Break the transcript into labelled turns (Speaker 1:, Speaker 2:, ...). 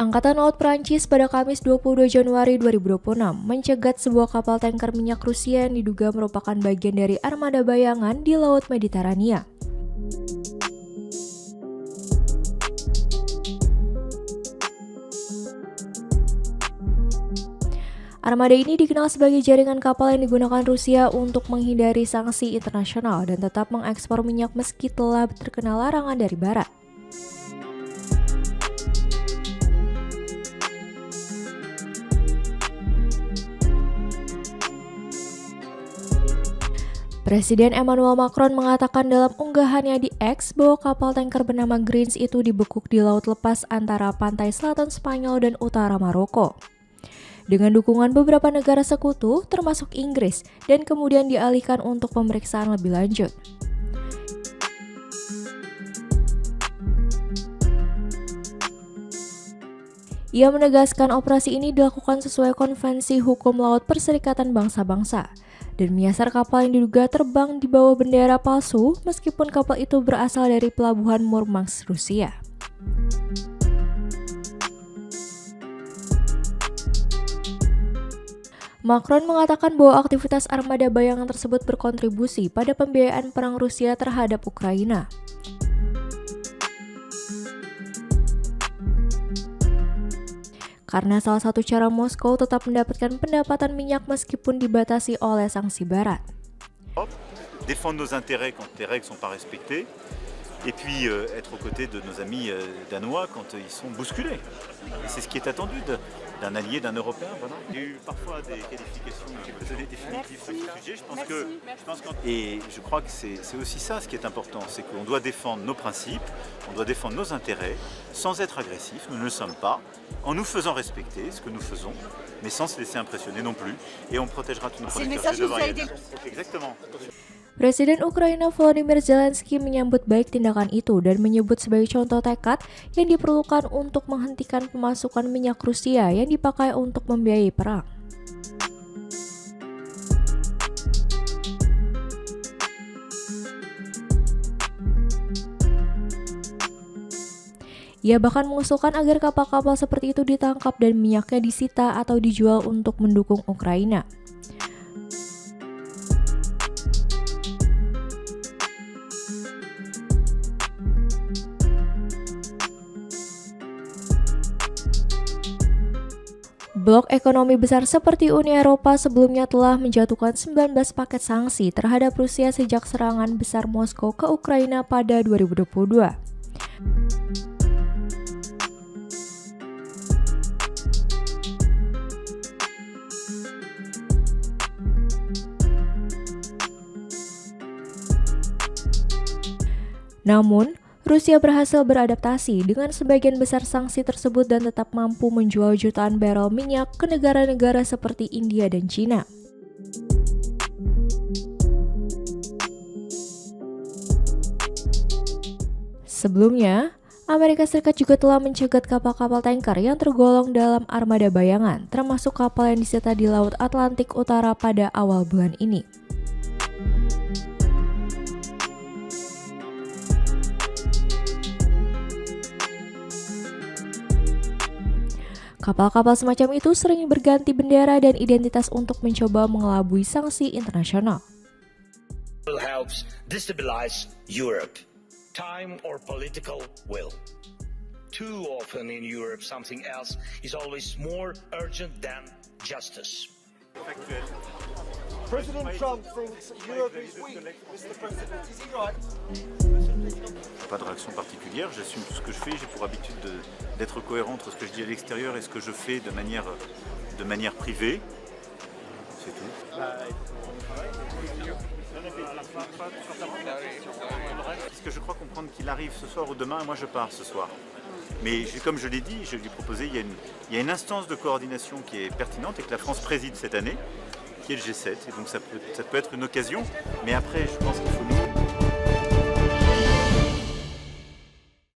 Speaker 1: Angkatan Laut Prancis pada Kamis 22 Januari 2026 mencegat sebuah kapal tanker minyak Rusia yang diduga merupakan bagian dari armada bayangan di Laut Mediterania. Armada ini dikenal sebagai jaringan kapal yang digunakan Rusia untuk menghindari sanksi internasional dan tetap mengekspor minyak meski telah terkena larangan dari Barat. Presiden Emmanuel Macron mengatakan dalam unggahannya di X bahwa kapal tanker bernama Greens itu dibekuk di laut lepas antara pantai selatan Spanyol dan utara Maroko. Dengan dukungan beberapa negara sekutu, termasuk Inggris, dan kemudian dialihkan untuk pemeriksaan lebih lanjut. Ia menegaskan operasi ini dilakukan sesuai Konvensi Hukum Laut Perserikatan Bangsa-Bangsa, dan menyasar kapal yang diduga terbang di bawah bendera palsu meskipun kapal itu berasal dari pelabuhan Murmansk, Rusia. Macron mengatakan bahwa aktivitas armada bayangan tersebut berkontribusi pada pembiayaan perang Rusia terhadap Ukraina. Karena salah satu cara Moskow tetap mendapatkan pendapatan minyak meskipun dibatasi oleh sanksi Barat.
Speaker 2: Défendre nos intérêts quand les règles sont pas respectées, et puis être aux côtés de nos amis danois quand ils sont bousculés. C'est ce qui est attendu d'un allié, d'un Européen. Voilà. Il y a eu parfois des qualifications définitives sur ce sujet. Et je crois que c'est aussi ça ce qui est important, c'est qu'on doit défendre nos principes, on doit défendre nos intérêts sans être agressif. Nous ne le sommes pas, en nous faisant respecter ce que nous faisons, mais sans se laisser impressionner non plus. Et on protégera tous nos producteurs. Exactement.
Speaker 1: Presiden Ukraina Volodymyr Zelensky menyambut baik tindakan itu dan menyebut sebagai contoh tekad yang diperlukan untuk menghentikan pemasukan minyak Rusia yang dipakai untuk membiayai perang. Ia bahkan mengusulkan agar kapal-kapal seperti itu ditangkap dan minyaknya disita atau dijual untuk mendukung Ukraina. Blok ekonomi besar seperti Uni Eropa sebelumnya telah menjatuhkan 19 paket sanksi terhadap Rusia sejak serangan besar Moskow ke Ukraina pada 2022. Namun, Rusia berhasil beradaptasi dengan sebagian besar sanksi tersebut dan tetap mampu menjual jutaan barel minyak ke negara-negara seperti India dan China. Sebelumnya, Amerika Serikat juga telah mencegat kapal-kapal tanker yang tergolong dalam armada bayangan, termasuk kapal yang disita di Laut Atlantik Utara pada awal bulan ini. Kapal-kapal semacam itu sering berganti bendera dan identitas untuk mencoba mengelabui sanksi internasional.
Speaker 3: Helps destabilize Europe. Time or political will. Too often in Europe, something else is always more urgent than justice.
Speaker 4: President Trump thinks Europe is weak. Mr. President, is he right?
Speaker 2: Pas de réaction particulière, j'assume tout ce que je fais, j'ai pour habitude d'être cohérent entre ce que je dis à l'extérieur et ce que je fais de manière privée. C'est tout. Parce que je crois comprendre qu'il arrive ce soir ou demain, moi je pars ce soir. Mais comme je l'ai dit, je lui ai proposé, il y a une instance de coordination qui est pertinente et que la France préside cette année, qui est le G7. Et donc ça peut être une occasion, mais après je pense qu'il faut